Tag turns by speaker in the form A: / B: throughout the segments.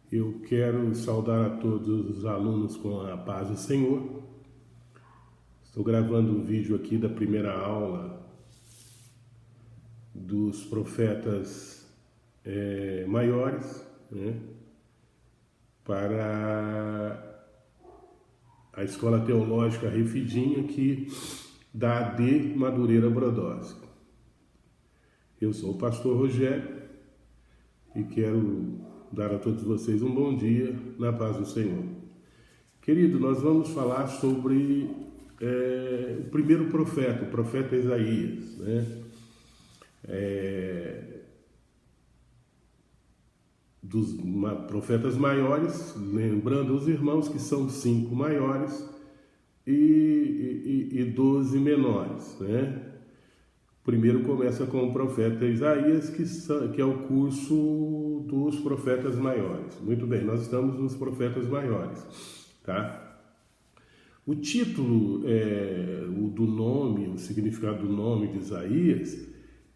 A: Eu quero saudar a todos os alunos com a paz do Senhor. Estou gravando um vídeo aqui da primeira aula dos profetas maiores, né, para a Escola Teológica Refidim aqui da AD Madureira Brodowski. Eu sou o pastor Rogério e quero dar a todos vocês um bom dia na paz do Senhor. Querido, nós vamos falar sobre o primeiro profeta, o profeta Isaías, né? Dos profetas maiores, lembrando os irmãos que são 5 maiores e 12 menores, né? Primeiro começa com o profeta Isaías, que é o curso dos profetas maiores. Muito bem, nós estamos nos profetas maiores, tá? O título do nome, o significado do nome de Isaías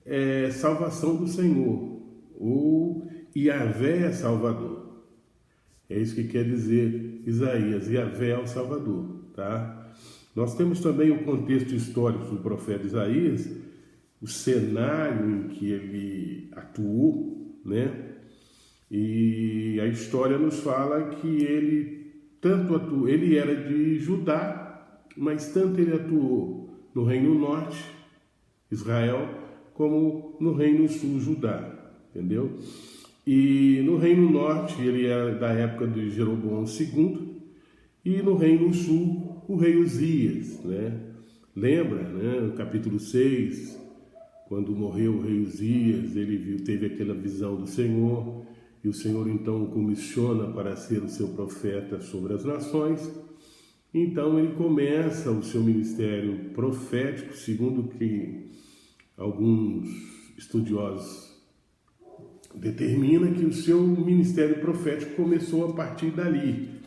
A: é Salvação do Senhor, ou Yahvé é Salvador. É isso que quer dizer Isaías, Yahvé é o Salvador, tá? Nós temos também o contexto histórico do profeta Isaías, o cenário em que ele atuou, né? E a história nos fala que ele era de Judá, mas tanto ele atuou no Reino Norte, Israel, como no Reino Sul, Judá, entendeu? E no Reino Norte ele era da época de Jeroboão II, e no Reino Sul o rei Uzias, né? Lembra, né? No capítulo 6, quando morreu o rei Uzias, ele teve aquela visão do Senhor, e o Senhor então o comissiona para ser o seu profeta sobre as nações. Então ele começa o seu ministério profético, segundo que alguns estudiosos determinam que o seu ministério profético começou a partir dali.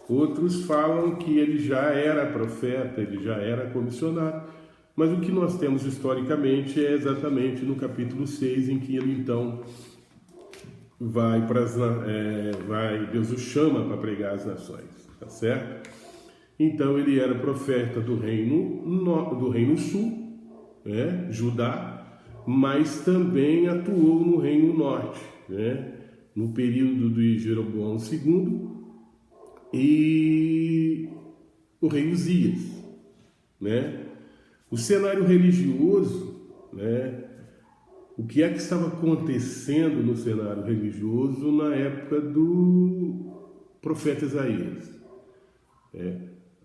A: Outros falam que ele já era profeta, ele já era comissionado. Mas o que nós temos historicamente é exatamente no capítulo 6, em que ele então Deus o chama para pregar as nações, tá certo? Então ele era profeta do reino sul, né, Judá, mas também atuou no reino norte, né, no período de Jeroboão II e o rei Uzias, né? O cenário religioso, né? O que é que estava acontecendo no cenário religioso na época do profeta Isaías?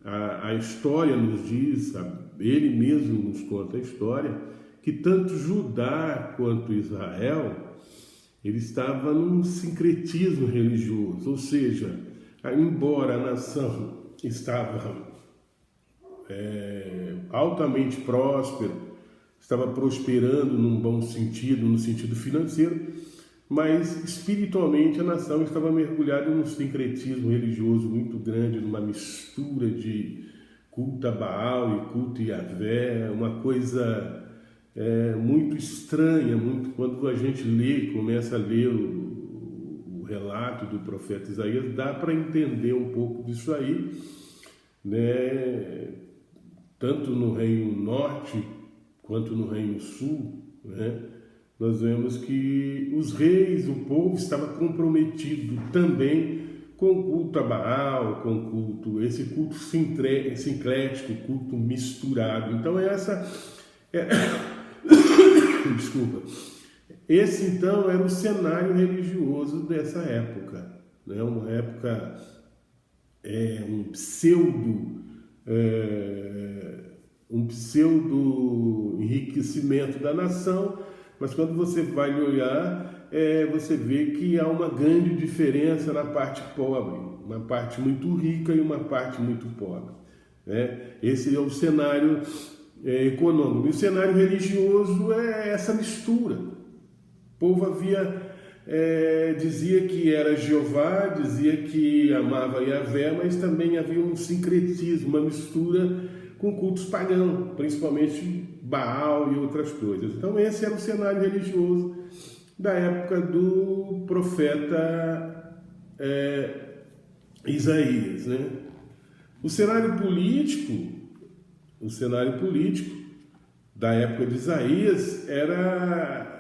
A: A história nos diz, ele mesmo nos conta a história, que tanto Judá quanto Israel, ele estava num sincretismo religioso, ou seja, embora a nação estava altamente próspero, estava prosperando num bom sentido, no sentido financeiro, mas espiritualmente a nação estava mergulhada num sincretismo religioso muito grande, numa mistura de culto a Baal e culto a Yahvé, uma coisa muito estranha. Quando a gente começa a ler o relato do profeta Isaías, dá para entender um pouco disso aí, né? Tanto no Reino Norte quanto no Reino Sul, né? Nós vemos que os reis, o povo, estava comprometido também com o culto a Baal, com esse culto sincrético, culto misturado. Então desculpa. Esse então era o cenário religioso dessa época, né? Uma época um pseudo enriquecimento da nação, mas quando você vai olhar, você vê que há uma grande diferença na parte pobre, uma parte muito rica e uma parte muito pobre, né? Esse é o cenário econômico. E o cenário religioso é essa mistura. O povo dizia que era Jeová, dizia que amava Yahvé, mas também havia um sincretismo, uma mistura com cultos pagãos, principalmente Baal e outras coisas. Então esse era o cenário religioso da época do profeta Isaías, né? O cenário político da época de Isaías era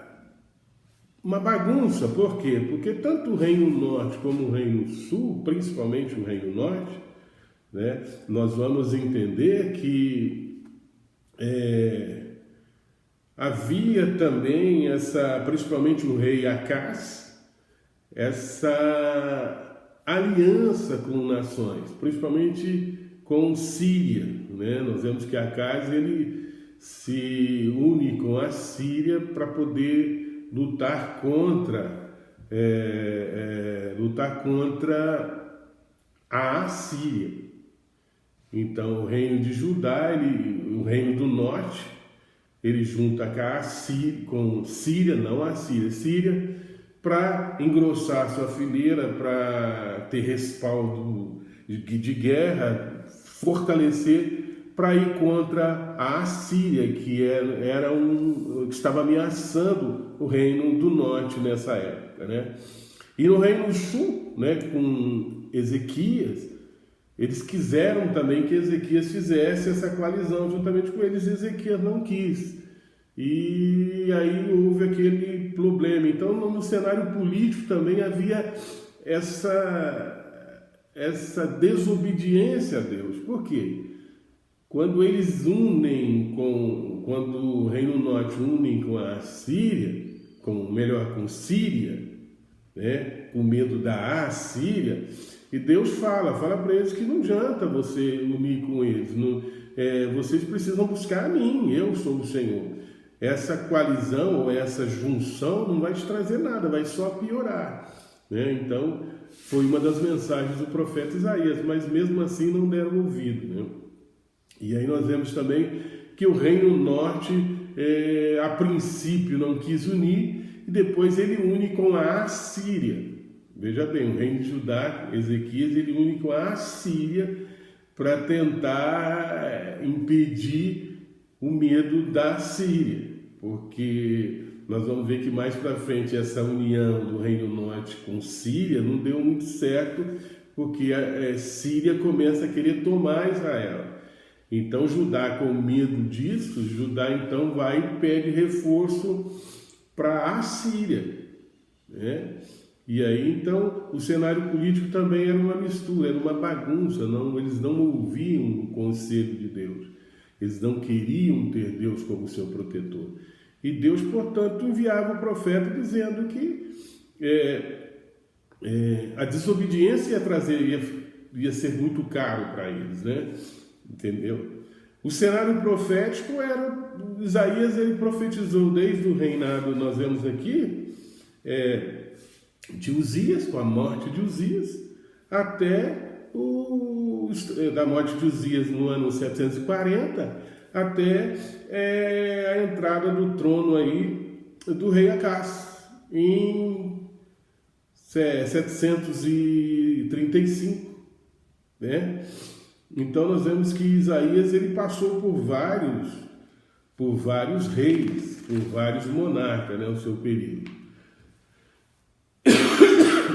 A: uma bagunça. Por quê? Porque tanto o Reino Norte como o Reino Sul, principalmente o Reino Norte, né, nós vamos entender que havia também principalmente o rei Acás, essa aliança com nações, principalmente com Síria, né? Nós vemos que Acás ele se une com a Síria para poder lutar contra a Assíria. Então o reino de Judá, o reino do norte, ele junta com Síria, não a Síria, Síria, para engrossar sua fileira, para ter respaldo de guerra, fortalecer, para ir contra a Assíria, que que estava ameaçando o reino do norte nessa época, né? E no reino sul, né, com Ezequias, eles quiseram também que Ezequias fizesse essa coalizão juntamente com eles, e Ezequias não quis. E aí houve aquele problema. Então, no cenário político também havia essa desobediência a Deus. Por quê? Quando o Reino Norte unem com a Síria, com Síria, né, com medo da Assíria, e Deus fala para eles que não adianta você unir com eles, vocês precisam buscar a mim, eu sou o Senhor. Essa coalizão ou essa junção não vai te trazer nada, vai só piorar, né? Então, foi uma das mensagens do profeta Isaías, mas mesmo assim não deram ouvido, né? E aí nós vemos também que o Reino Norte, a princípio, não quis unir, e depois ele une com a Assíria. Veja bem, o reino de Judá, Ezequias, ele une com a Assíria para tentar impedir o medo da Síria, porque nós vamos ver que mais para frente essa união do Reino Norte com Síria não deu muito certo, porque a Síria começa a querer tomar Israel. Então Judá, com medo disso, Judá então vai e pede reforço para a Síria, né? E aí então o cenário político também era uma mistura, era uma bagunça, eles não ouviam o conselho de Deus. Eles não queriam ter Deus como seu protetor. E Deus, portanto, enviava o profeta dizendo que a desobediência ia ser muito caro para eles, né? Entendeu? O cenário profético era... Isaías, ele profetizou desde o reinado, nós vemos aqui, de Uzias, com a morte de Uzias, até da morte de Uzias no ano 740, até a entrada do trono aí do rei Acás, em 735, né? Então nós vemos que Isaías ele passou por vários reis, por vários monarcas, né, o seu período.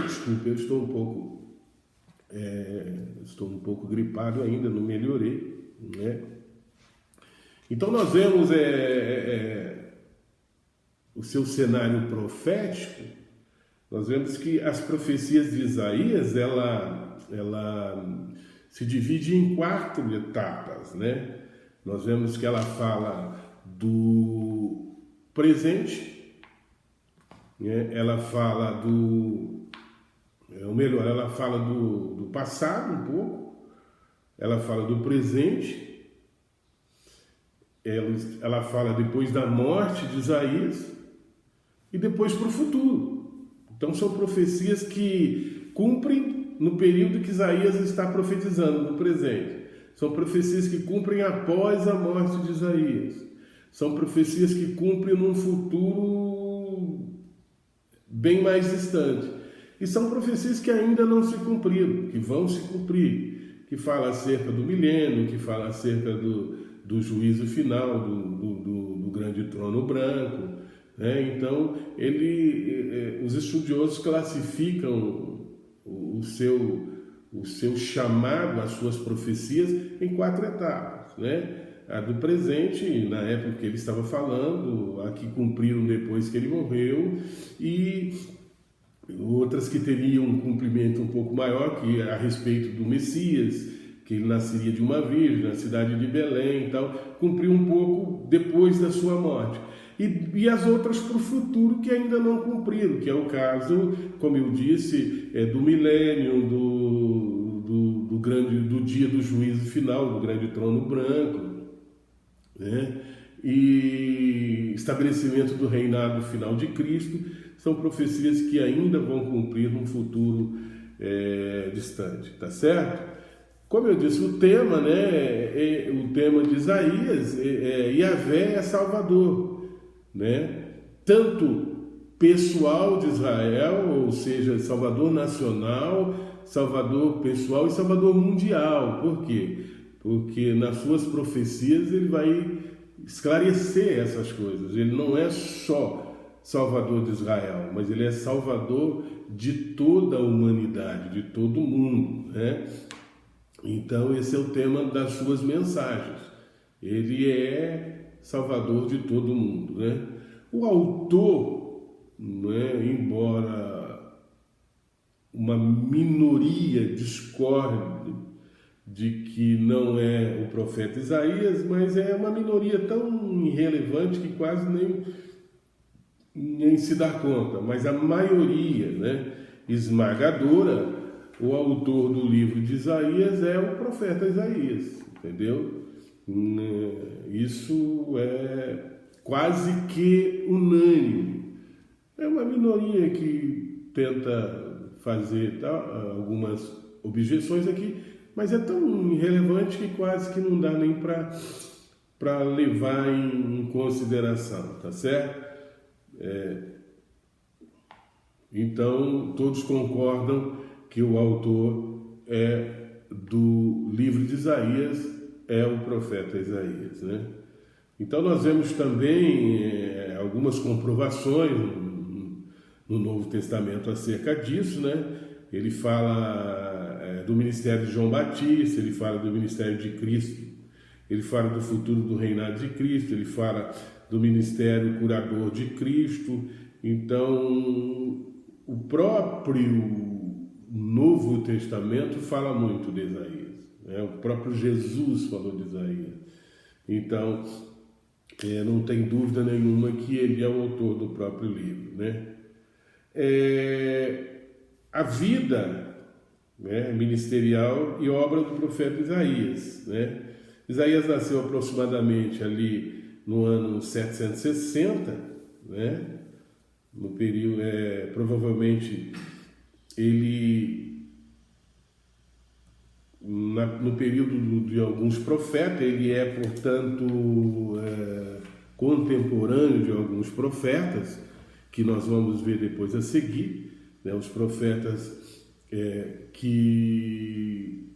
A: Desculpa, eu estou um pouco gripado ainda, não melhorei, né? Então nós vemos o seu cenário profético. Nós vemos que as profecias de Isaías ela se divide em 4 etapas, né? Nós vemos que ela fala do presente, né? Ela fala ela fala do passado um pouco, ela fala do presente, ela fala depois da morte de Isaías e depois para o futuro. Então são profecias que cumprem no período que Isaías está profetizando, no presente. São profecias que cumprem após a morte de Isaías. São profecias que cumprem num futuro bem mais distante. E são profecias que ainda não se cumpriram, que vão se cumprir, que fala acerca do milênio, que fala acerca do juízo final, do grande trono branco, né? Então, os estudiosos classificam o seu chamado, as suas profecias em 4 etapas, né? A do presente, na época que ele estava falando, a que cumpriram depois que ele morreu, e outras que teriam um cumprimento um pouco maior, que a respeito do Messias, que ele nasceria de uma virgem na cidade de Belém e tal, cumpriu um pouco depois da sua morte. E as outras para o futuro que ainda não cumpriram, que é o caso, como eu disse, do milênio, do dia do juízo final, do grande trono branco, né? E estabelecimento do reinado final de Cristo, são profecias que ainda vão cumprir num futuro distante, tá certo? Como eu disse, o tema, né, o tema de Isaías, Yahvé é Salvador, né? Tanto pessoal de Israel, ou seja, Salvador nacional, Salvador pessoal e Salvador mundial. Por quê? Porque nas suas profecias ele vai esclarecer essas coisas. Ele não é só Salvador de Israel, mas ele é Salvador de toda a humanidade, de todo o mundo, né? Então esse é o tema das suas mensagens. Ele é Salvador de todo mundo, né? O autor, né, embora uma minoria discorde de que não é o profeta Isaías, mas é uma minoria tão irrelevante que quase nem se dá conta. Mas a maioria, né, esmagadora, o autor do livro de Isaías é o profeta Isaías, entendeu? Isso é quase que unânime. É uma minoria que tenta fazer algumas objeções aqui, mas é tão irrelevante que quase que não dá nem para levar em consideração, tá certo? Então, todos concordam que o autor do livro de Isaías é o profeta Isaías, né? Então nós vemos também algumas comprovações no Novo Testamento acerca disso, né? Ele fala do ministério de João Batista, ele fala do ministério de Cristo, ele fala do futuro do reinado de Cristo, ele fala do ministério curador de Cristo. Então, o próprio Novo Testamento fala muito de Isaías, né? O próprio Jesus falou de Isaías. Então, não tem dúvida nenhuma que ele é o autor do próprio livro, né? A vida, né, ministerial e obra do profeta Isaías, né? Isaías nasceu aproximadamente ali no ano 760, né? No período, provavelmente ele, no período de alguns profetas, ele é, portanto, contemporâneo de alguns profetas, que nós vamos ver depois a seguir, né? Os profetas que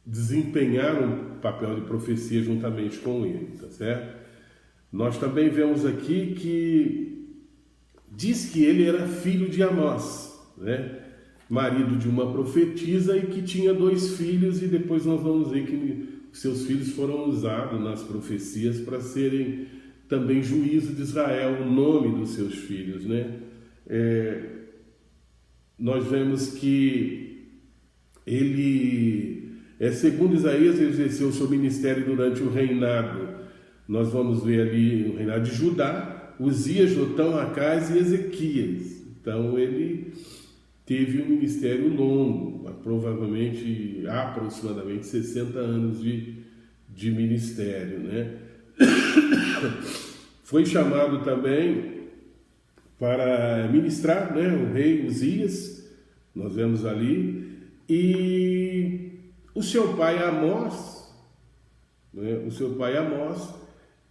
A: desempenharam o papel de profecia juntamente com ele, tá certo? Nós também vemos aqui que diz que ele era filho de Amós, né? Marido de uma profetisa, e que tinha 2 filhos, e depois nós vamos ver que seus filhos foram usados nas profecias para serem também juízo de Israel, o nome dos seus filhos, né? Nós vemos que ele, segundo Isaías, ele exerceu o seu ministério durante o reinado. Nós vamos ver ali o reinado de Judá, Uzias, Jotão, Acás e Ezequias. Então ele teve um ministério longo, provavelmente aproximadamente 60 anos de ministério, né? Foi chamado também para ministrar, né, o rei Uzias, nós vemos ali, e o seu pai Amós, né,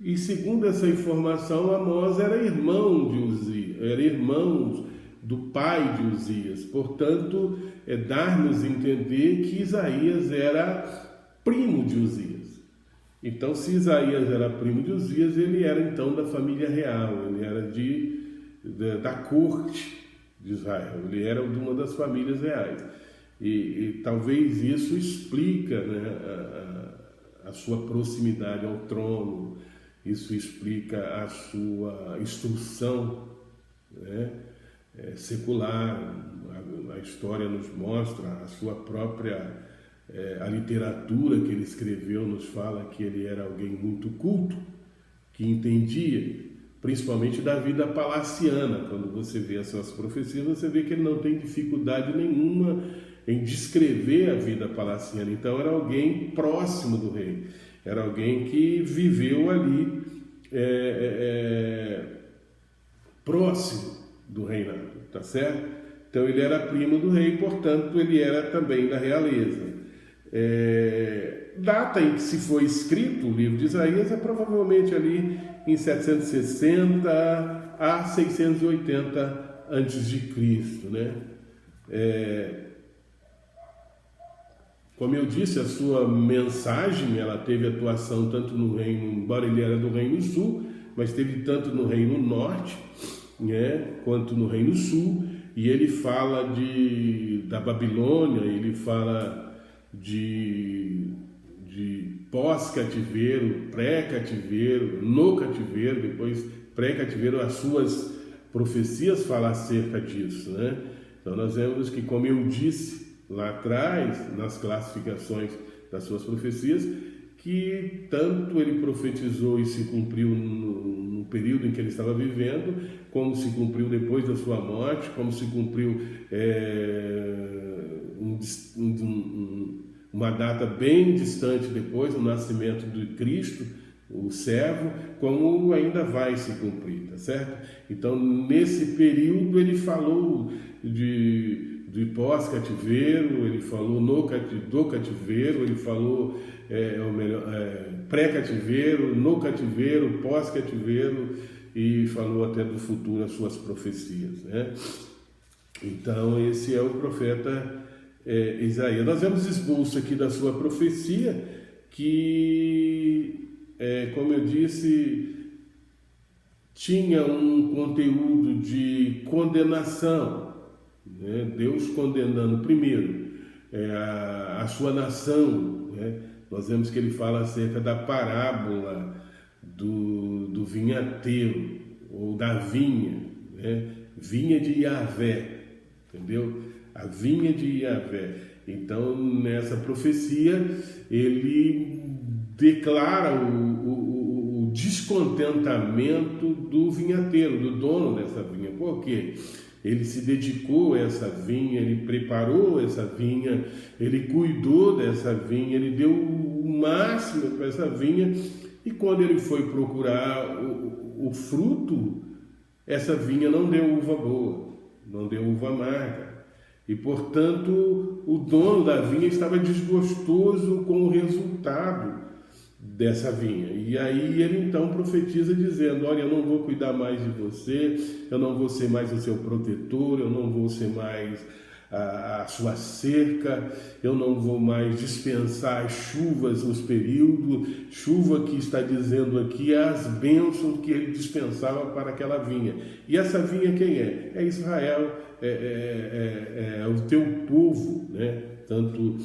A: e segundo essa informação, Amós era irmão de Uzias, era irmão do pai de Uzias. Portanto, dar-nos a entender que Isaías era primo de Uzias. Então, se Isaías era primo de Uzias, ele era então da família real, ele era da corte de Israel, ele era de uma das famílias reais. E talvez isso explica, né, a sua proximidade ao trono, isso explica a sua instrução, né, secular. A história nos mostra a sua própria, a literatura que ele escreveu nos fala que ele era alguém muito culto, que entendia, principalmente da vida palaciana. Quando você vê as suas profecias, você vê que ele não tem dificuldade nenhuma em descrever a vida palaciana. Então era alguém próximo do rei, era alguém que viveu ali próximo do reinado, tá certo? Então ele era primo do rei, portanto ele era também da realeza. Data em que se foi escrito o livro de Isaías é provavelmente ali em 760 a 680 a.C., né? Como eu disse, a sua mensagem, ela teve atuação tanto no reino, embora ele era do reino sul, mas teve tanto no reino norte, né, quanto no reino sul, e ele fala da Babilônia, ele fala de pós-cativeiro, pré-cativeiro, no cativeiro, depois pré-cativeiro. As suas profecias falam acerca disso, né? Então nós vemos que, como eu disse lá atrás, nas classificações das suas profecias, que tanto ele profetizou e se cumpriu no período em que ele estava vivendo, como se cumpriu depois da sua morte, como se cumpriu uma data bem distante depois, o nascimento de Cristo, o servo, como ainda vai se cumprir, tá certo? Então, nesse período, ele falou de pós-cativeiro, ele falou do cativeiro, ele falou pré-cativeiro, no cativeiro, pós-cativeiro, e falou até do futuro as suas profecias, né? Então, esse é o profeta Isaías. Nós vemos esboço aqui da sua profecia que, como eu disse, tinha um conteúdo de condenação, né? Deus condenando primeiro a sua nação, né? Nós vemos que ele fala acerca da parábola do vinhateiro, ou da vinha, né? Vinha de Yahvé, entendeu? A vinha de Yahvé. Então, nessa profecia, ele declara o descontentamento do vinhateiro, do dono dessa vinha. Por quê? Ele se dedicou a essa vinha, ele preparou essa vinha, ele cuidou dessa vinha, ele deu o máximo para essa vinha, e quando ele foi procurar o fruto, essa vinha não deu uva boa, não deu uva amarga. E, portanto, o dono da vinha estava desgostoso com o resultado dessa vinha. E aí ele então profetiza dizendo: olha, eu não vou cuidar mais de você, eu não vou ser mais o seu protetor, eu não vou ser mais a sua cerca, eu não vou mais dispensar as chuvas nos períodos, chuva que está dizendo aqui as bênçãos que ele dispensava para aquela vinha. E essa vinha quem é? É Israel, é o teu povo, né? Tanto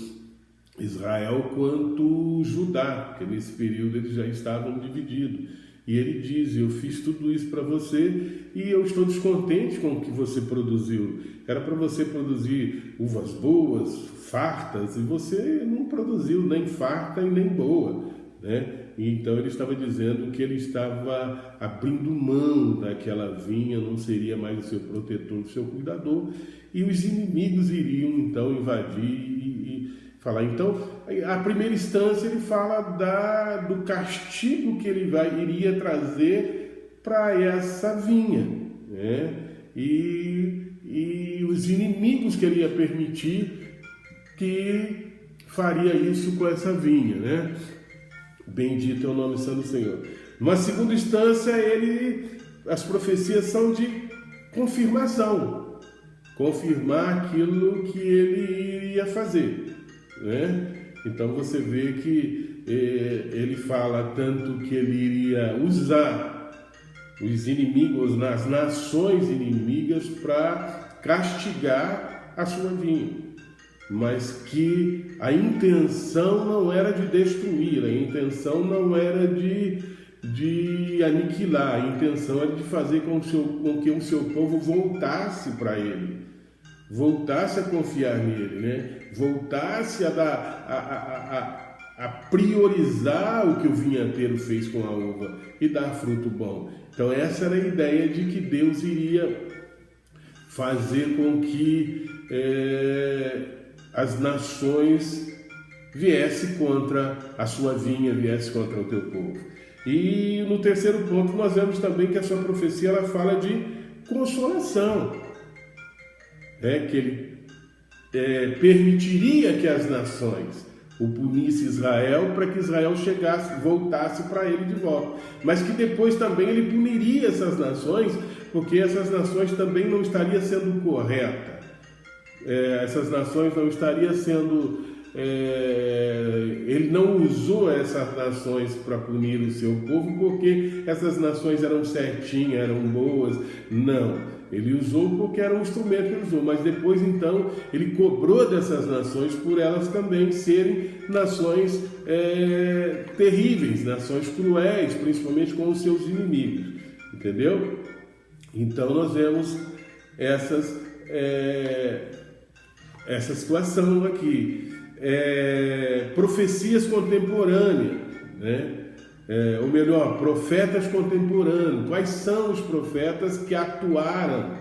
A: Israel quanto Judá, porque nesse período eles já estavam divididos. E ele diz: eu fiz tudo isso para você e eu estou descontente com o que você produziu. Era para você produzir uvas boas, fartas, e você não produziu nem farta e nem boa, né? E então ele estava dizendo que ele estava abrindo mão daquela vinha, não seria mais o seu protetor, o seu cuidador, e os inimigos iriam então invadir e falar. Então, a primeira instância ele fala do castigo que ele iria trazer para essa vinha, né? E os inimigos que ele ia permitir que faria isso com essa vinha, né? Bendito é o nome santo do Senhor. Numa segunda instância, as profecias são de confirmação, confirmar aquilo que ele iria fazer, né? Então você vê que ele fala tanto que ele iria usar os inimigos, as nações inimigas, para castigar a sua vinha. mas que a intenção não era de destruir, a intenção não era de aniquilar, a intenção era de fazer com que o seu povo voltasse para ele, voltasse a confiar nele, né? Voltasse a priorizar o que o vinhateiro fez com a uva e dar fruto bom. Então essa era a ideia de que Deus iria fazer com que as nações viessem contra a sua vinha, viessem contra o teu povo. E no terceiro ponto nós vemos também que a sua profecia ela fala de consolação, que ele permitiria que as nações o punisse Israel para que Israel voltasse para ele de volta, mas que depois também ele puniria essas nações, porque essas nações também não estariam sendo corretas, essas nações não estariam sendo, ele não usou essas nações para punir o seu povo porque essas nações eram certinhas, eram boas, não. Ele usou porque era um instrumento que ele usou, mas depois então ele cobrou dessas nações por elas também serem nações terríveis, nações cruéis, principalmente com os seus inimigos, entendeu? Então nós vemos essa situação aqui, profecias contemporâneas, né? Ou melhor, profetas contemporâneos. Quais são os profetas que atuaram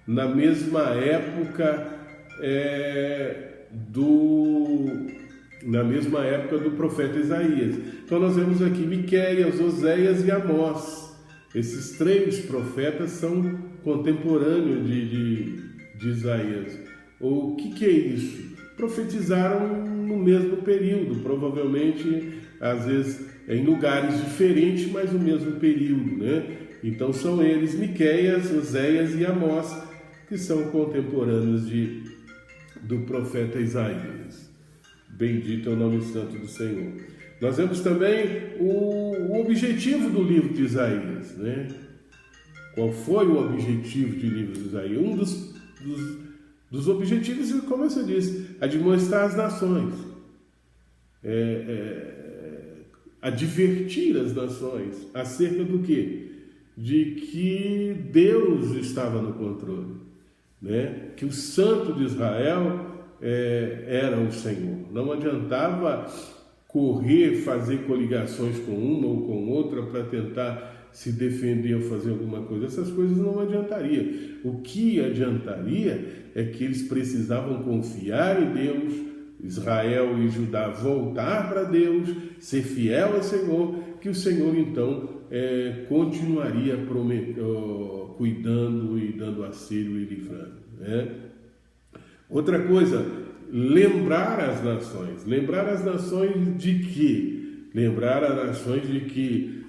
A: na mesma época do profeta Isaías? Então nós vemos aqui Miqueias, Oséias e Amós. Esses três profetas são contemporâneos de Isaías. O que é isso? Profetizaram no mesmo período, provavelmente, às vezes, em lugares diferentes, mas no mesmo período, né? Então são eles, Miqueias, Oséias e Amós, que são contemporâneos do profeta Isaías. Bendito é o nome santo do Senhor. Nós vemos também o objetivo do livro de Isaías, né? Qual foi o objetivo do livro de Isaías? Um dos objetivos, como eu disse, admoestar as nações, advertir as nações acerca do quê? De que Deus estava no controle, né? Que o Santo de Israel era o Senhor. Não adiantava correr, fazer coligações com uma ou com outra para tentar se defender ou fazer alguma coisa. Essas coisas não adiantariam. O que adiantaria é que eles precisavam confiar em Deus, Israel e Judá voltar para Deus, ser fiel ao Senhor, que o Senhor então continuaria cuidando e dando auxílio e livrando, né? Outra coisa, lembrar as nações de quê? Lembrar as nações de que,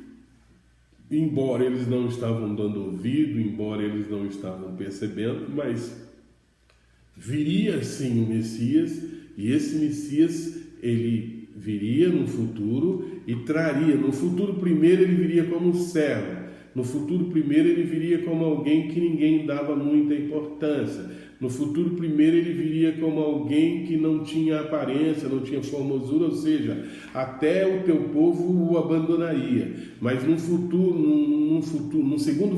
A: embora eles não estavam dando ouvido, embora eles não estavam percebendo, mas viria sim o Messias, e esse Messias, ele viria no futuro e traria, no futuro primeiro ele viria como um servo, no futuro primeiro ele viria como alguém que ninguém dava muita importância, no futuro primeiro ele viria como alguém que não tinha aparência, não tinha formosura, ou seja, até o teu povo o abandonaria, mas no segundo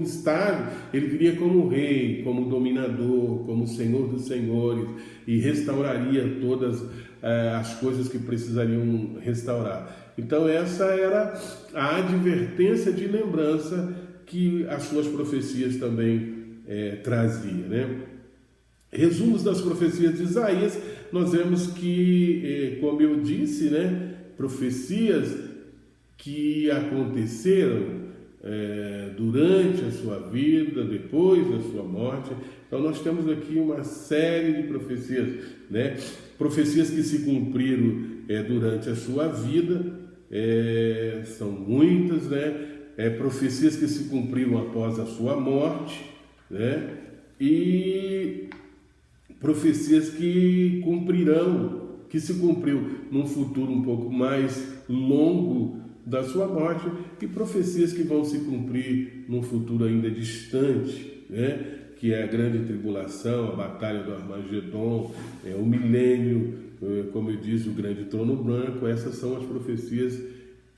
A: estágio, ele viria como rei, como dominador, como senhor dos senhores, e restauraria todas as coisas que precisariam restaurar. Então essa era a advertência de lembrança que as suas profecias também trazia, né? Resumos das profecias de Isaías, nós vemos que, como eu disse, né, profecias que aconteceram durante a sua vida, depois da sua morte. Então nós temos aqui uma série de profecias, né? Profecias que se cumpriram durante a sua vida, são muitas, né? Profecias que se cumpriram após a sua morte, né? E profecias que se cumpriu num futuro um pouco mais longo da sua morte, e profecias que vão se cumprir num futuro ainda distante, né? que é a grande tribulação, a batalha do Armagedon, o milênio, como eu disse, o grande trono branco. Essas são as profecias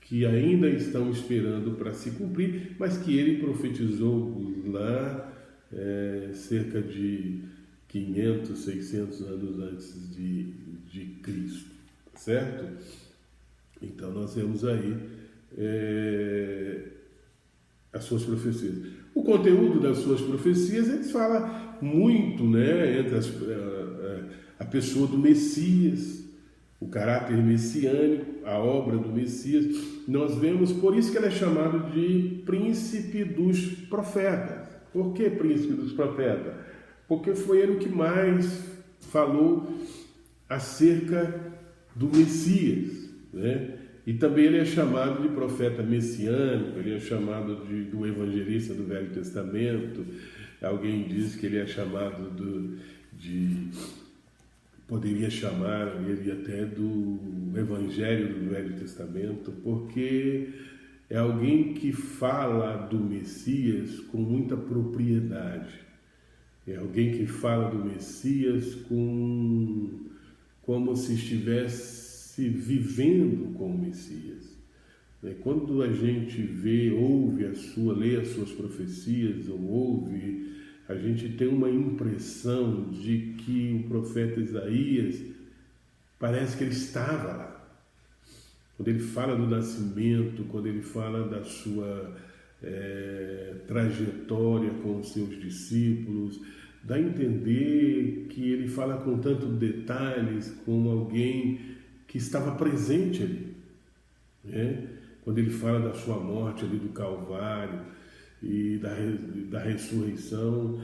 A: que ainda estão esperando para se cumprir, mas que ele profetizou lá cerca de 500, 600 anos antes de Cristo, certo? Então nós vemos aí as suas profecias. O conteúdo das suas profecias, eles falam muito, né, entre a pessoa do Messias, o caráter messiânico, a obra do Messias. Nós vemos, por isso que ele é chamado de príncipe dos profetas. Por que príncipe dos profetas? Porque foi ele que mais falou acerca do Messias, né? E também ele é chamado de profeta messiânico, ele é chamado do evangelista do Velho Testamento. Alguém diz que ele é chamado poderia chamar ele até do Evangelho do Velho Testamento, porque é alguém que fala do Messias com muita propriedade. É alguém que fala do Messias como se estivesse vivendo com o Messias. Quando a gente ouve lê as suas profecias, ou ouve, a gente tem uma impressão de que o profeta Isaías parece que ele estava lá. Quando ele fala do nascimento, quando ele fala da sua trajetória com os seus discípulos, dá a entender que ele fala com tantos detalhes, como alguém que estava presente ali, né? Quando ele fala da sua morte ali do Calvário e da ressurreição,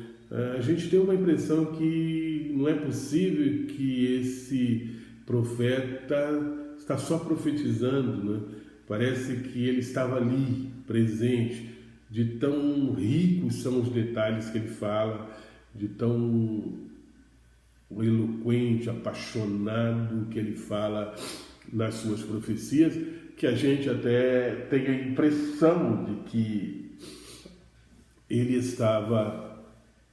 A: a gente tem uma impressão que não é possível que esse profeta está só profetizando, né? Parece que ele estava ali, presente, de tão ricos são os detalhes que ele fala, de tão eloquente, apaixonado que ele fala nas suas profecias, que a gente até tem a impressão de que ele estava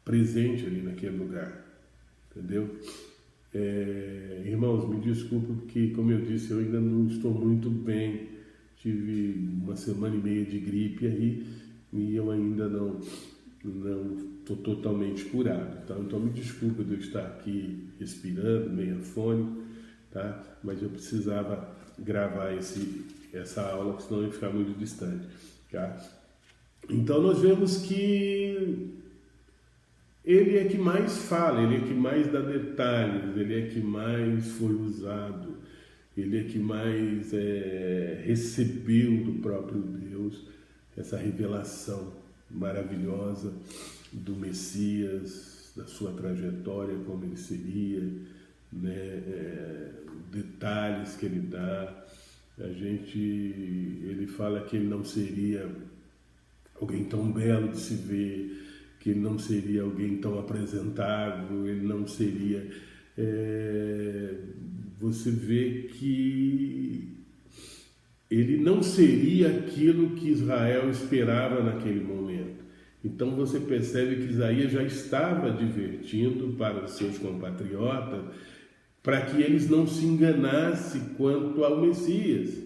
A: presente ali naquele lugar, entendeu? Irmãos, me desculpe porque, como eu disse, eu ainda não estou muito bem, tive uma semana e meia de gripe aí e eu ainda não estou totalmente curado, tá? Então me desculpe de eu estar aqui respirando, meio afônico, tá? Mas eu precisava gravar essa aula, senão ia ficar muito distante, tá? Então nós vemos que ele é que mais fala, ele é que mais dá detalhes, ele é que mais foi usado, ele é que mais recebeu do próprio Deus essa revelação maravilhosa do Messias, da sua trajetória, como ele seria, né? Detalhes que ele dá. Ele fala que ele não seria alguém tão belo de se ver, que ele não seria alguém tão apresentável, ele não seria... você vê que ele não seria aquilo que Israel esperava naquele momento. Então você percebe que Isaías já estava advertindo para os seus compatriotas para que eles não se enganassem quanto ao Messias,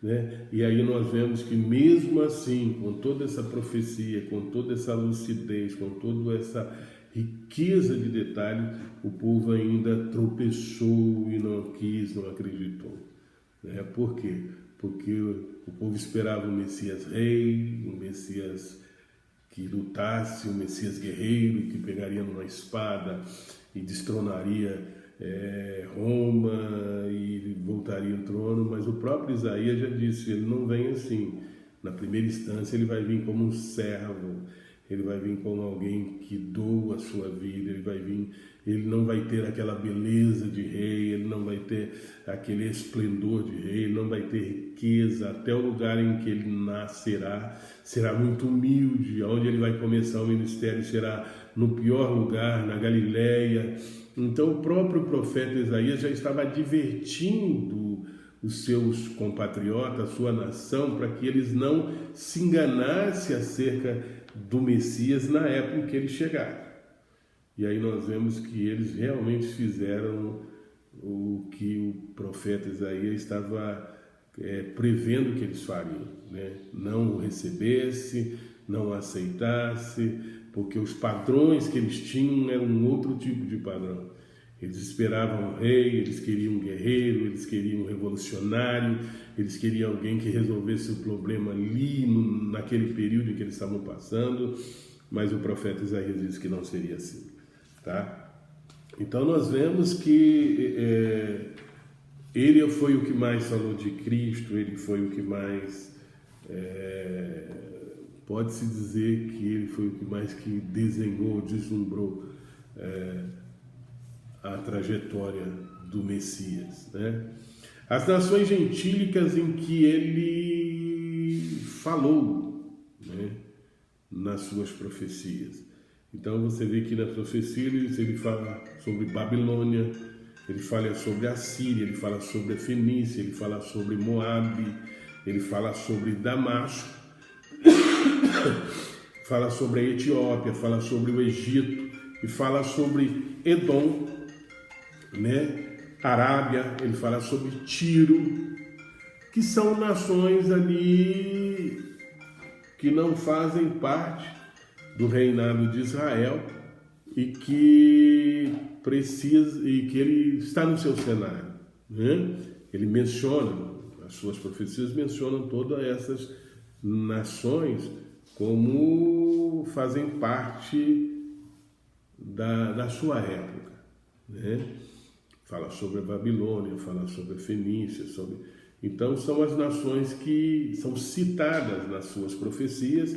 A: né? E aí nós vemos que mesmo assim, com toda essa profecia, com toda essa lucidez, com toda essa riqueza de detalhes, o povo ainda tropeçou e não quis, não acreditou, né? Por quê? Porque o povo esperava um Messias rei, um Messias que lutasse, um Messias guerreiro, que pegaria numa espada e destronaria Roma e voltaria ao trono. Mas o próprio Isaías já disse, ele não vem assim. Na primeira instância ele vai vir como um servo, ele vai vir como alguém que doa a sua vida, ele não vai ter aquela beleza de rei, ele não vai ter aquele esplendor de rei, ele não vai ter riqueza. Até o lugar em que ele nascerá será muito humilde. Onde ele vai começar o ministério será no pior lugar, na Galileia. Então o próprio profeta Isaías já estava advertindo os seus compatriotas, a sua nação, para que eles não se enganassem acerca do Messias na época em que ele chegar. E aí nós vemos que eles realmente fizeram o que o profeta Isaías estava prevendo que eles fariam, né? Não o recebesse, não o aceitasse, porque os padrões que eles tinham eram um outro tipo de padrão. Eles esperavam um rei, eles queriam um guerreiro, eles queriam um revolucionário, eles queriam alguém que resolvesse o problema ali, naquele período em que eles estavam passando, mas o profeta Isaías disse que não seria assim, tá? Então nós vemos que ele foi o que mais falou de Cristo, ele foi o que mais, pode-se dizer que ele foi o que mais que desenhou, deslumbrou a trajetória do Messias, né? As nações gentílicas em que ele falou, né, nas suas profecias. Então você vê que nas profecias ele fala sobre Babilônia, ele fala sobre a Síria, ele fala sobre a Fenícia, ele fala sobre Moabe, ele fala sobre Damasco, fala sobre a Etiópia, fala sobre o Egito e fala sobre Edom, né? Arábia, ele fala sobre Tiro, que são nações ali que não fazem parte do reinado de Israel e que precisa e que ele está no seu cenário, né? Ele menciona, as suas profecias mencionam todas essas nações como fazem parte da sua época, né? Fala sobre a Babilônia, fala sobre a Fenícia, então são as nações que são citadas nas suas profecias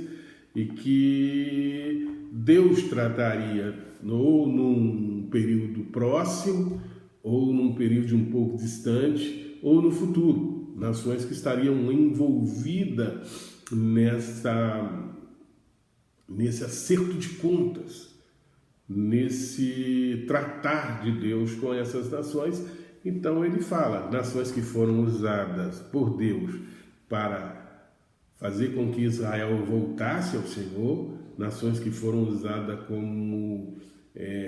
A: e que Deus trataria ou num período próximo, ou num período um pouco distante, ou no futuro. Nações que estariam envolvidas nesse acerto de contas, nesse tratar de Deus com essas nações. Então ele fala, nações que foram usadas por Deus para fazer com que Israel voltasse ao Senhor, nações que foram usadas como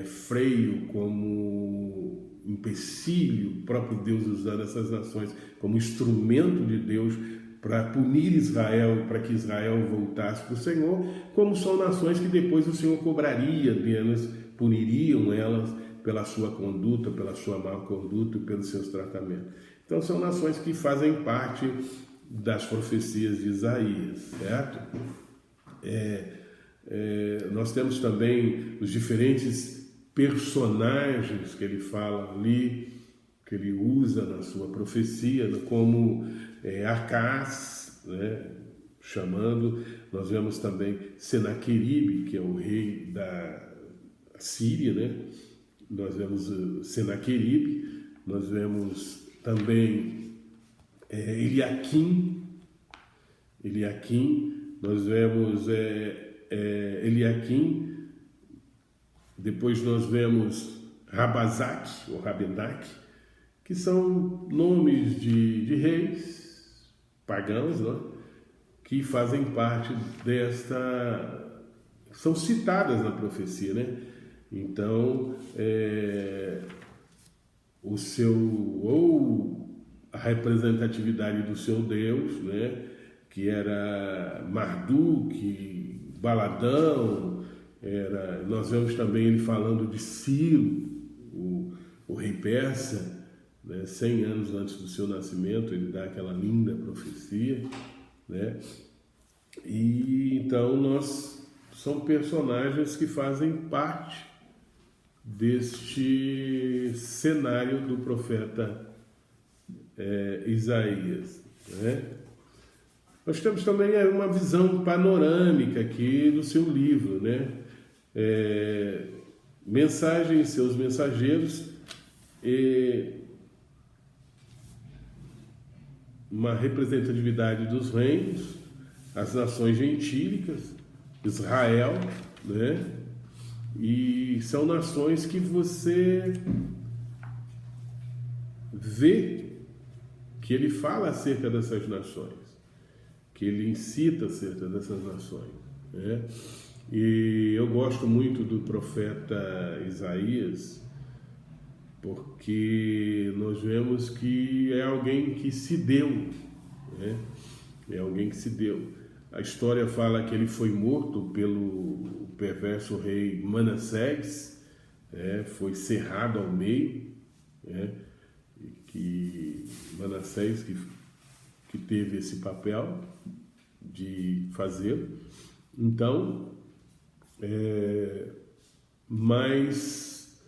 A: freio, como empecilho, o próprio Deus usando essas nações como instrumento de Deus para punir Israel, para que Israel voltasse para o Senhor, como são nações que depois o Senhor cobraria delas, puniriam elas pela sua conduta, pela sua má conduta e pelos seus tratamentos. Então são nações que fazem parte das profecias de Isaías, certo? Nós temos também os diferentes personagens que ele fala ali, que ele usa na sua profecia, como Acaz, né, chamando. Nós vemos também Senaqueribe, que é o rei da Síria, né? Nós vemos Senaqueribe, nós vemos também Eliaquim, nós vemos Eliaquim, depois nós vemos Rabazaque, ou Rabenaque, que são nomes de reis pagãos, né, que fazem parte são citadas na profecia, né? Então, a representatividade do seu Deus, né, que era Marduk, Baladão, nós vemos também ele falando de Ciro, o rei persa, né, 100 anos antes do seu nascimento, ele dá aquela linda profecia, né? E então são personagens que fazem parte deste cenário do profeta Isaías, né? Nós temos também uma visão panorâmica aqui do seu livro, né? Mensagens, seus mensageiros, uma representatividade dos reinos, as nações gentílicas, Israel, né? E são nações que você vê que ele fala acerca dessas nações, que ele incita acerca dessas nações, né? E eu gosto muito do profeta Isaías, porque nós vemos que é alguém que se deu, né? É alguém que se deu. A história fala que ele foi morto pelo perverso rei Manassés, foi cerrado ao meio, né? E que Manassés que teve esse papel de fazê-lo. Então, mas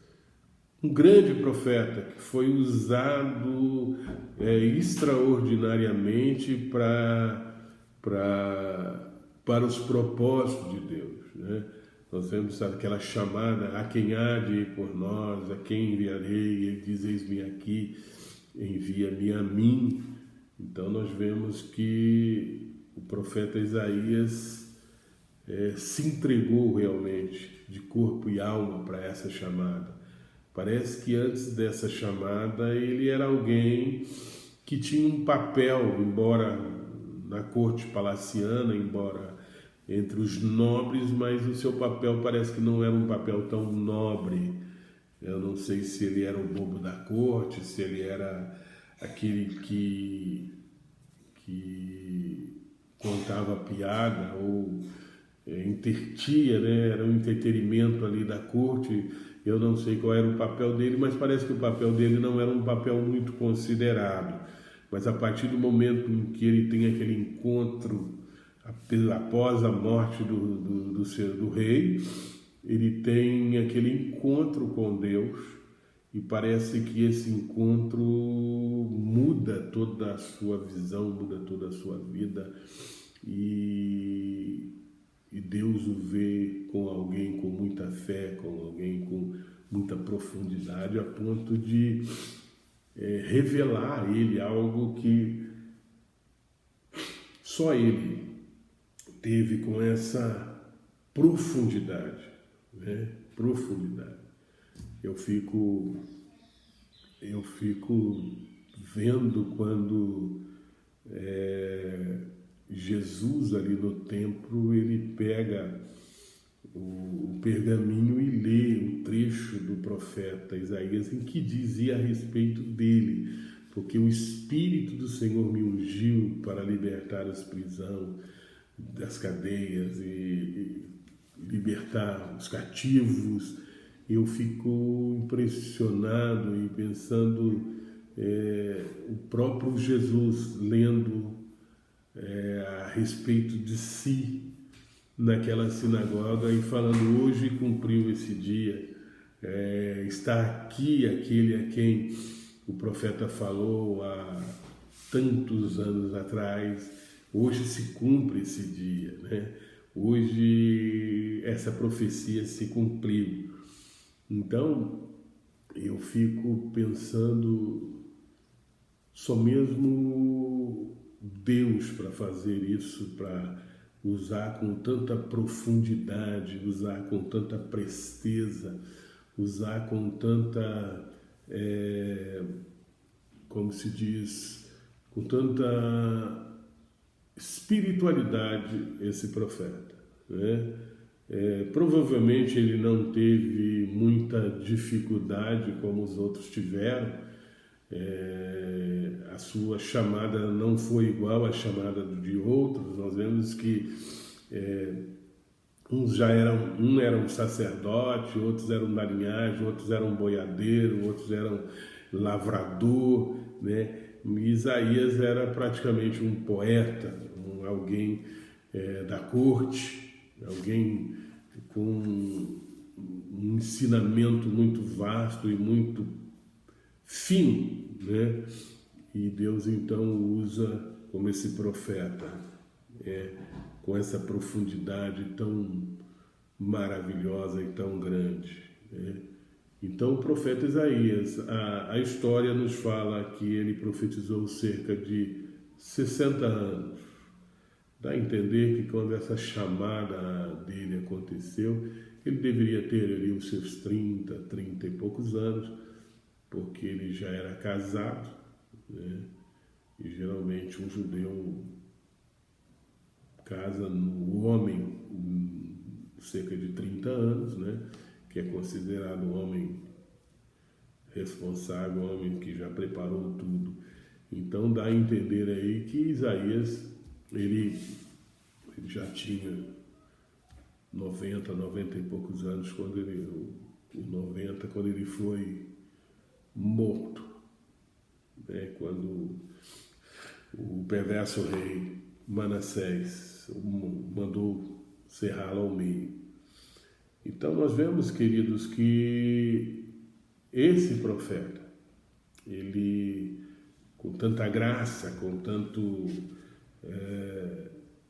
A: um grande profeta que foi usado extraordinariamente para os propósitos de Deus, né? Nós vemos aquela chamada: a quem há de ir por nós, a quem enviarei? Ele diz: eis-me aqui, envia-me a mim. Então nós vemos que o profeta Isaías se entregou realmente de corpo e alma para essa chamada. Parece que antes dessa chamada ele era alguém que tinha um papel, embora na corte palaciana, embora entre os nobres, mas o seu papel parece que não era um papel tão nobre. Eu não sei se ele era o bobo da corte, se ele era aquele que contava piada ou intertia, né? Era um entretenimento ali da corte. Eu não sei qual era o papel dele, mas parece que o papel dele não era um papel muito considerado. Mas a partir do momento em que ele tem aquele encontro após a morte do rei, ele tem aquele encontro com Deus, e parece que esse encontro muda toda a sua visão, muda toda a sua vida, e Deus o vê com alguém com muita fé, com alguém com muita profundidade, a ponto de revelar a ele algo que só ele teve com essa profundidade, né? Profundidade. Eu fico vendo quando Jesus ali no templo, ele pega o pergaminho e lê um trecho do profeta Isaías em que dizia a respeito dele: porque o Espírito do Senhor me ungiu para libertar os prisão das cadeias e libertar os cativos. Eu fico impressionado e pensando o próprio Jesus lendo a respeito de si naquela sinagoga e falando: hoje cumpriu esse dia, está aqui aquele a quem o profeta falou há tantos anos atrás. Hoje se cumpre esse dia, né? Hoje essa profecia se cumpriu. Então eu fico pensando, só mesmo Deus para fazer isso, para usar com tanta profundidade, usar com tanta presteza, usar com tanta, como se diz, com tanta espiritualidade esse profeta, né? Provavelmente ele não teve muita dificuldade como os outros tiveram. A sua chamada não foi igual à chamada de outros. Nós vemos que um era um sacerdote, outros eram da linhagem, outros eram boiadeiro, outros eram lavrador, né? Isaías era praticamente um poeta, alguém da corte, alguém com um ensinamento muito vasto e muito fino, né? E Deus então usa como esse profeta, com essa profundidade tão maravilhosa e tão grande, né? Então o profeta Isaías, a história nos fala que ele profetizou cerca de 60 anos. Dá a entender que quando essa chamada dele aconteceu, ele deveria ter ali os seus 30 e poucos anos, porque ele já era casado, né? E geralmente um judeu casa, o homem cerca de 30 anos, né? Que é considerado um homem responsável, um homem que já preparou tudo. Então dá a entender aí que Isaías, ele já tinha 90 e poucos anos, quando ele foi morto, né? Quando o perverso rei Manassés mandou serrá-lo ao meio. Então nós vemos, queridos, que esse profeta, ele, com tanta graça, com tanto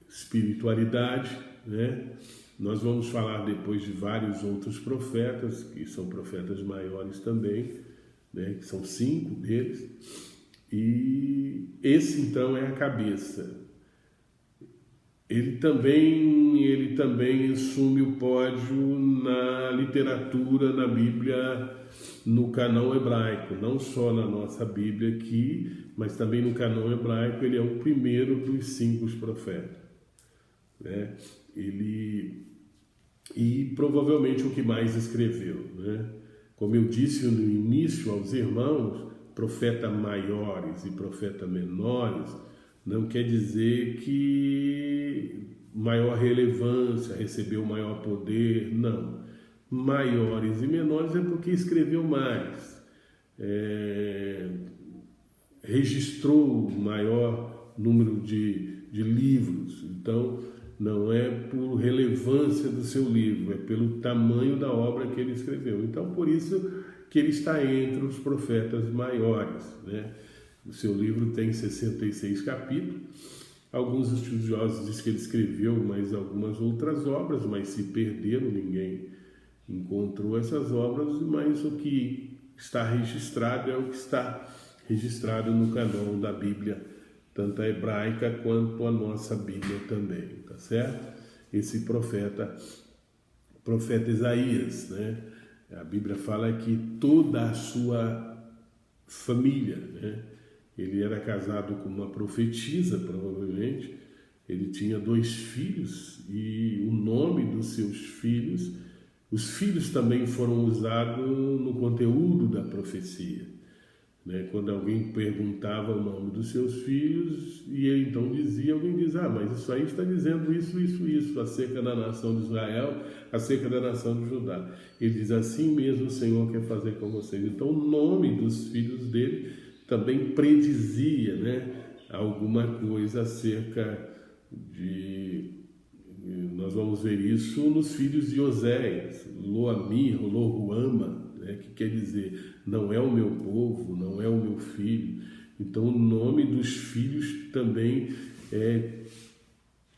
A: espiritualidade, né? Nós vamos falar depois de vários outros profetas, que são profetas maiores também, né? Que são 5 deles, e esse então é a cabeça. Ele também assume o pódio na literatura, na Bíblia, no canão hebraico, não só na nossa Bíblia aqui, mas também no canão hebraico. Ele é o primeiro dos 5 profetas, né? E provavelmente o que mais escreveu, né? Como eu disse no início aos irmãos, profetas maiores e profetas menores não quer dizer que maior relevância, recebeu maior poder, não. Maiores e menores é porque escreveu mais, registrou maior número de livros. Então, não é por relevância do seu livro, é pelo tamanho da obra que ele escreveu. Então, por isso que ele está entre os profetas maiores, né? O seu livro tem 66 capítulos. Alguns estudiosos dizem que ele escreveu mais algumas outras obras, mas se perderam, ninguém encontrou essas obras, mas o que está registrado é o que está registrado no canão da Bíblia, tanto a hebraica quanto a nossa Bíblia também, tá certo? Esse profeta Isaías, né? A Bíblia fala que toda a sua família, né? Ele era casado com uma profetisa, provavelmente. Ele tinha 2 filhos e o nome dos seus filhos, os filhos também foram usados no conteúdo da profecia, né? Quando alguém perguntava o nome dos seus filhos e ele então dizia, alguém diz, mas isso aí está dizendo isso, acerca da nação de Israel, acerca da nação de Judá. Ele diz, assim mesmo o Senhor quer fazer com vocês. Então o nome dos filhos dele também predizia, né, alguma coisa acerca de... Nós vamos ver isso nos filhos de Oséias, Loami, Lohuama, né, que quer dizer, não é o meu povo, não é o meu filho. Então o nome dos filhos também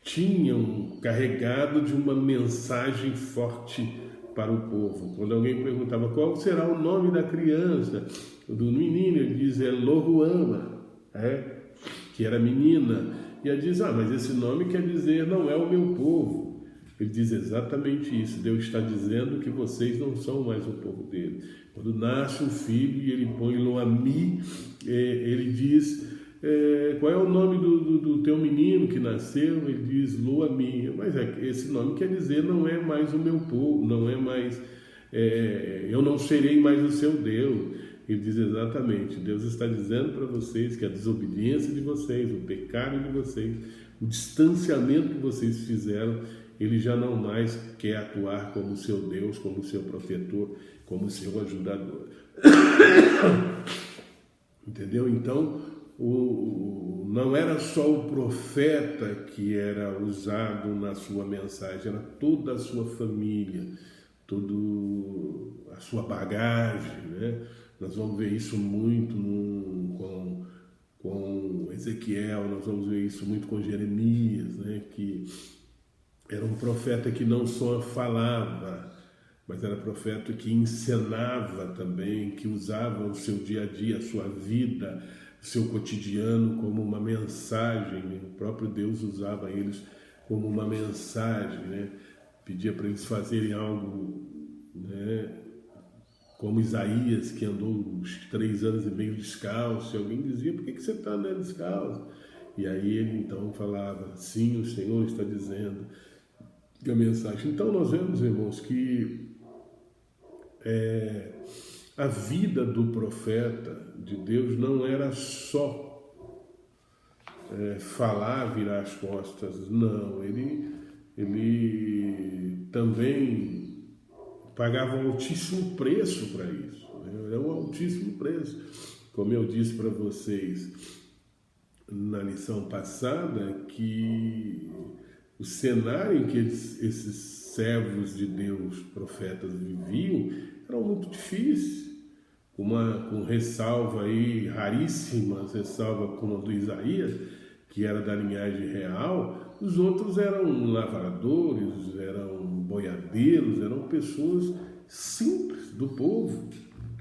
A: tinham carregado de uma mensagem forte para o povo. Quando alguém perguntava qual será o nome da criança, do menino, ele diz, Lohuama, que era menina. E ela diz, mas esse nome quer dizer, não é o meu povo. Ele diz exatamente isso. Deus está dizendo que vocês não são mais o povo dele. Quando nasce um filho e ele põe Loami, ele diz, qual é o nome do teu menino que nasceu? Ele diz Loami. Mas esse nome quer dizer, não é mais o meu povo, não é mais, eu não serei mais o seu Deus. Ele diz exatamente, Deus está dizendo para vocês que a desobediência de vocês, o pecado de vocês, o distanciamento que vocês fizeram, ele já não mais quer atuar como seu Deus, como seu protetor, como seu ajudador. Entendeu? Então, não era só o profeta que era usado na sua mensagem, era toda a sua família, toda a sua bagagem, né? Nós vamos ver isso muito com Ezequiel, nós vamos ver isso muito com Jeremias, né? Que era um profeta que não só falava, mas era profeta que encenava também, que usava o seu dia a dia, a sua vida, o seu cotidiano como uma mensagem, né? O próprio Deus usava eles como uma mensagem, né? Pedia para eles fazerem algo, né? Como Isaías, que andou uns 3 anos e meio descalço, e alguém dizia, por que você está andando descalço? E aí ele então falava, sim, o Senhor está dizendo, a mensagem. Então nós vemos, irmãos, que a vida do profeta de Deus não era só falar, virar as costas, não, ele também pagava um altíssimo preço para isso, né? Era um altíssimo preço. Como eu disse para vocês na lição passada, que o cenário em que esses servos de Deus, profetas, viviam, era muito difícil, com ressalva aí, raríssimas ressalva como a do Isaías, que era da linhagem real. Os outros eram lavradores, eram boiadeiros, eram pessoas simples do povo,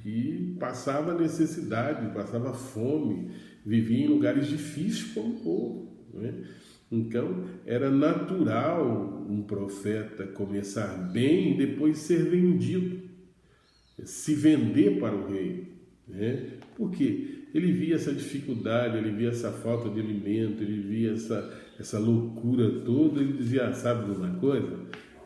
A: que passava necessidade, passava fome, vivia em lugares difíceis como o povo, né? Então, era natural um profeta começar bem e depois ser vendido, se vender para o rei, né? Porque ele via essa dificuldade, ele via essa falta de alimento, ele via essa loucura toda, ele dizia, sabe de uma coisa?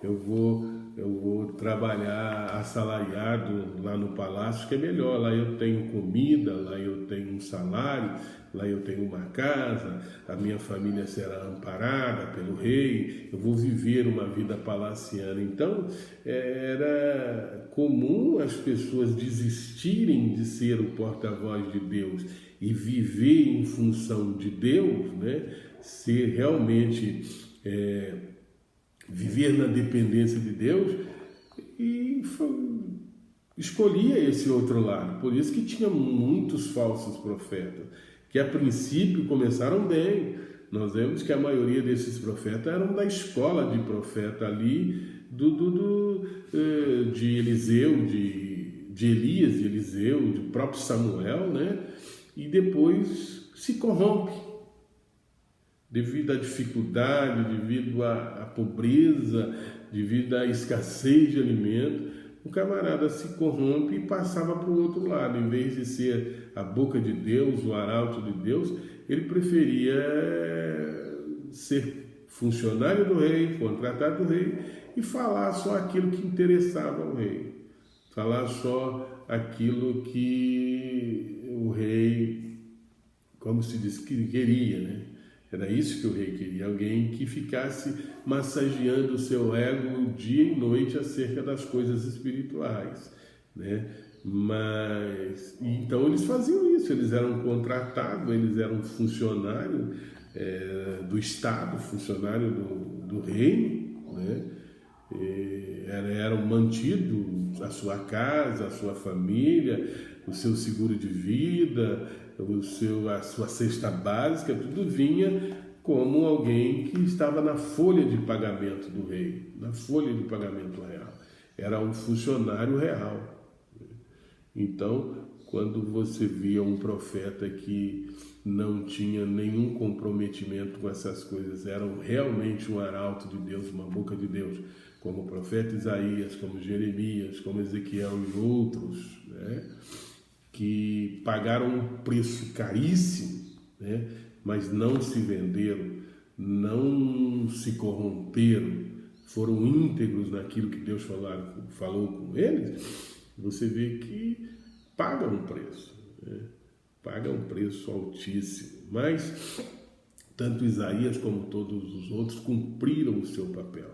A: Eu vou trabalhar assalariado lá no palácio, que é melhor. Lá eu tenho comida, lá eu tenho um salário, lá eu tenho uma casa, a minha família será amparada pelo rei, eu vou viver uma vida palaciana. Então, era comum as pessoas desistirem de ser o porta-voz de Deus e viver em função de Deus, né? Ser realmente... viver na dependência de Deus, e escolhia esse outro lado. Por isso que tinha muitos falsos profetas, que a princípio começaram bem. Nós vemos que a maioria desses profetas eram da escola de profeta ali, de Eliseu, de Elias, de Eliseu, do próprio Samuel, né? E depois se corrompe, devido à dificuldade, devido à pobreza, devido à escassez de alimento. O camarada se corrompe e passava para o outro lado. Em vez de ser a boca de Deus, o arauto de Deus, ele preferia ser funcionário do rei, contratado do rei, e falar só aquilo que interessava ao rei. Falar só aquilo que o rei, como se diz, que queria, né? Era isso que o rei queria, alguém que ficasse massageando o seu ego dia e noite acerca das coisas espirituais, né? Mas, então eles faziam isso, eles eram contratados, eles eram funcionário do Estado, funcionário do reino, né? Eram mantidos a sua casa, a sua família, o seu seguro de vida, a sua cesta básica, tudo vinha como alguém que estava na folha de pagamento do rei, na folha de pagamento real. Era um funcionário real. Então, quando você via um profeta que não tinha nenhum comprometimento com essas coisas, era realmente um arauto de Deus, uma boca de Deus, como o profeta Isaías, como Jeremias, como Ezequiel e outros, né? Que pagaram um preço caríssimo, né? Mas não se venderam, não se corromperam, foram íntegros naquilo que Deus falou com eles. Você vê que paga um preço, né? Paga um preço altíssimo. Mas tanto Isaías como todos os outros cumpriram o seu papel,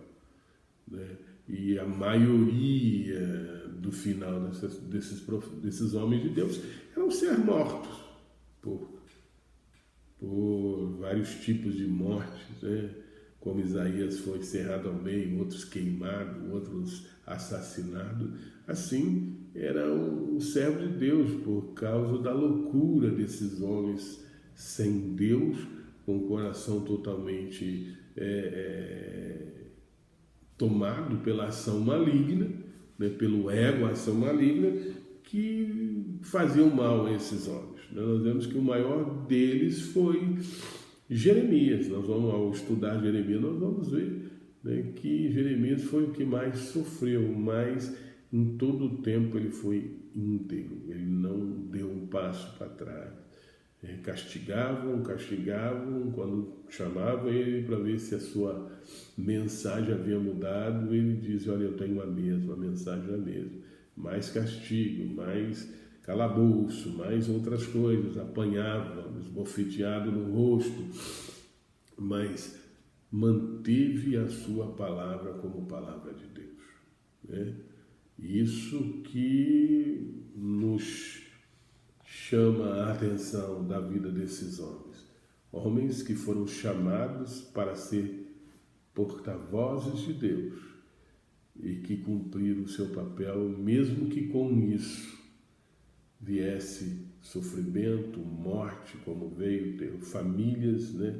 A: né? E a maioria do final desses homens de Deus eram ser mortos por vários tipos de mortes, né? Como Isaías foi cerrado ao meio, outros queimados, outros assassinados. Assim era o servo de Deus, por causa da loucura desses homens sem Deus, com o coração totalmente tomado pela ação maligna, né, pelo ego, a ação maligna, que faziam mal a esses homens. Nós vemos que o maior deles foi Jeremias. Ao estudar Jeremias, nós vamos ver, né, que Jeremias foi o que mais sofreu, mas em todo o tempo ele foi íntegro, ele não deu um passo para trás. castigavam, quando chamavam ele para ver se a sua mensagem havia mudado, ele dizia, olha, eu tenho a mensagem é a mesma, mais castigo, mais calabouço, mais outras coisas, apanhava, esbofeteado no rosto, mas manteve a sua palavra como palavra de Deus, né? Isso que nos chama a atenção da vida desses homens que foram chamados para ser porta-vozes de Deus e que cumpriram o seu papel, mesmo que com isso viesse sofrimento, morte, como veio, ter famílias, né?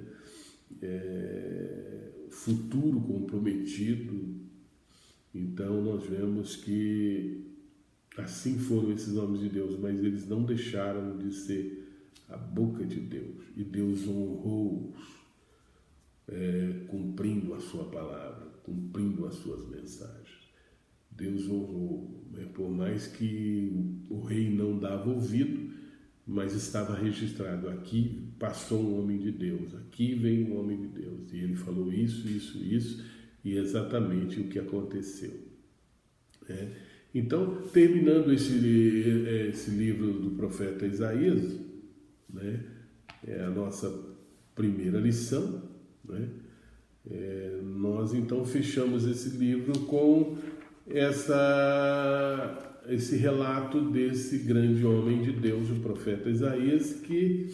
A: Futuro comprometido. Então nós vemos que assim foram esses homens de Deus, mas eles não deixaram de ser a boca de Deus, e Deus honrou-os, cumprindo a sua palavra, cumprindo as suas mensagens. Deus honrou, né? Por mais que o rei não dava ouvido, mas estava registrado, aqui passou um homem de Deus, aqui veio um homem de Deus, e ele falou isso, e exatamente o que aconteceu. Então, terminando esse livro do profeta Isaías, né, é a nossa primeira lição, né? Nós então fechamos esse livro com esse relato desse grande homem de Deus, o profeta Isaías, que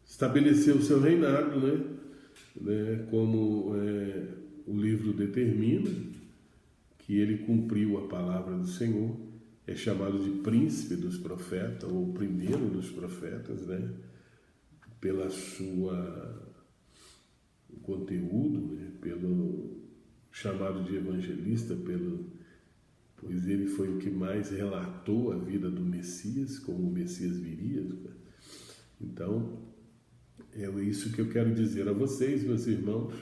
A: estabeleceu o seu reinado, né, como o livro determina, que ele cumpriu a palavra do Senhor, é chamado de príncipe dos profetas, ou primeiro dos profetas, né, pela sua conteúdo, né, pelo chamado de evangelista, pois ele foi o que mais relatou a vida do Messias, como o Messias viria. Então, é isso que eu quero dizer a vocês, meus irmãos,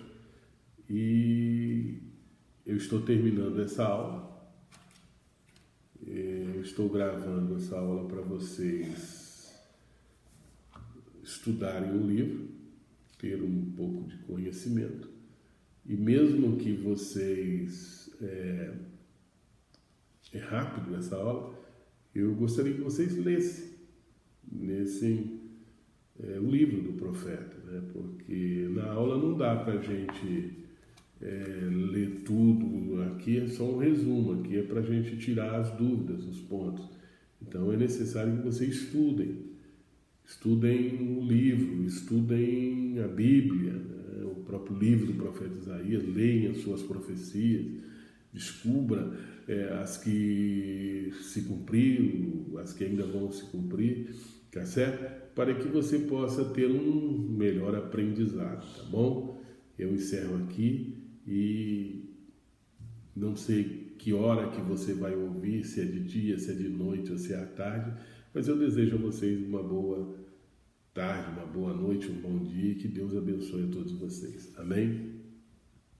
A: e eu estou terminando essa aula, eu estou gravando essa aula para vocês estudarem o livro, ter um pouco de conhecimento, e mesmo que vocês, é rápido essa aula, eu gostaria que vocês lessem o livro do profeta, né? Porque na aula não dá para a gente ler tudo, aqui é só um resumo, aqui é para a gente tirar as dúvidas, os pontos. Então é necessário que vocês estudem o livro, estudem a Bíblia, né? O próprio livro do profeta Isaías, leiam as suas profecias, descubra as que se cumpriram, as que ainda vão se cumprir, tá certo? Para que você possa ter um melhor aprendizado, tá bom? Eu encerro aqui e não sei que hora que você vai ouvir, se é de dia, se é de noite ou se é à tarde, mas eu desejo a vocês uma boa tarde, uma boa noite, um bom dia e que Deus abençoe a todos vocês. Amém?